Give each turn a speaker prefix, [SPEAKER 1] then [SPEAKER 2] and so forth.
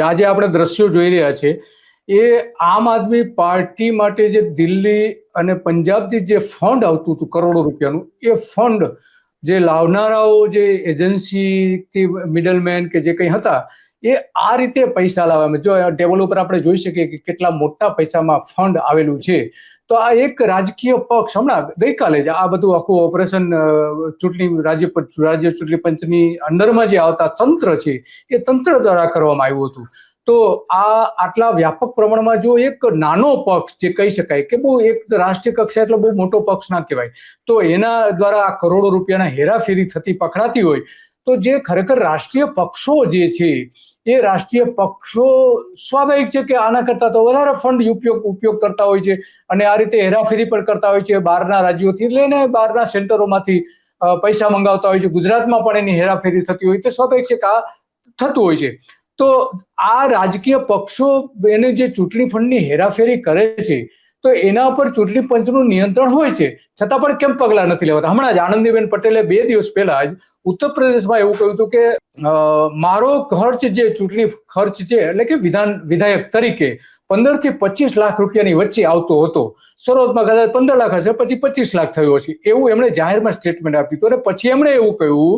[SPEAKER 1] આજે આપણે દ્રશ્યો જોઈ રહ્યા છે એ આમ આદમી પાર્ટી માટે જે દિલ્હી અને પંજાબથી જે ફંડ આવતું હતું કરોડો રૂપિયાનું, એ ફંડ જે લાવનારાઓ, જે એજન્સીથી મિડલમેન કે જે કંઈ હતા, એ આ રીતે પૈસા લાવવામાં, જો ટેબલ ઉપર આપણે જોઈ શકીએ કે કેટલા મોટા પૈસામાં ફંડ આવેલું છે. તો આ એક રાજકીય પક્ષ હમણાં ગઈકાલે જ આ બધું આખું ઓપરેશન ચૂંટણી રાજ્ય ચૂંટણી પંચની અંડરમાં જે આવતા તંત્ર છે એ તંત્ર દ્વારા કરવામાં આવ્યું હતું. તો આ આટલા વ્યાપક પ્રમાણમાં જો એક નાનો પક્ષ જે કહી શકાય કે બહુ એક રાષ્ટ્રીય કક્ષા એટલે બહુ મોટો પક્ષ ના કહેવાય, તો એના દ્વારા આ કરોડો રૂપિયાના હેરાફેરી થતી પકડાતી હોય, તો જે ખરેખર રાષ્ટ્રીય પક્ષો જે છે એ રાષ્ટ્રીય પક્ષો સ્વાભાવિક છે કે આના કરતા તો વધારે ફંડ ઉપયોગ કરતા હોય છે અને આ રીતે હેરાફેરી પણ કરતા હોય છે. બહારના રાજ્યોથી લઈને બહારના સેન્ટરોમાંથી પૈસા મંગાવતા હોય છે. ગુજરાતમાં પણ એની હેરાફેરી થતી હોય તો સ્વાભાવિક છે કે આ થતું હોય છે. તો આ રાજકીય પક્ષો એને જે ચૂંટણી ફંડની હેરાફેરી કરે છે તો એના પર ચૂંટણી પંચનું નિયંત્રણ હોય છે, છતાં પણ કેમ પગલા નથી લેવાતા? હમણાં જ આનંદીબેન પટેલે 2 દિવસ પહેલા જ ઉત્તર પ્રદેશમાં એવું કહ્યું હતું કે મારો ખર્ચ જે ચૂંટણી ખર્ચ છે એટલે કે વિધાયક તરીકે 15 થી 25 લાખ રૂપિયાની વચ્ચે આવતો હતો. શરૂઆતમાં કદાચ 15 લાખ હશે, પછી 25 લાખ થયો હશે, એવું એમણે જાહેરમાં સ્ટેટમેન્ટ આપ્યું હતું. અને પછી એમણે એવું કહ્યું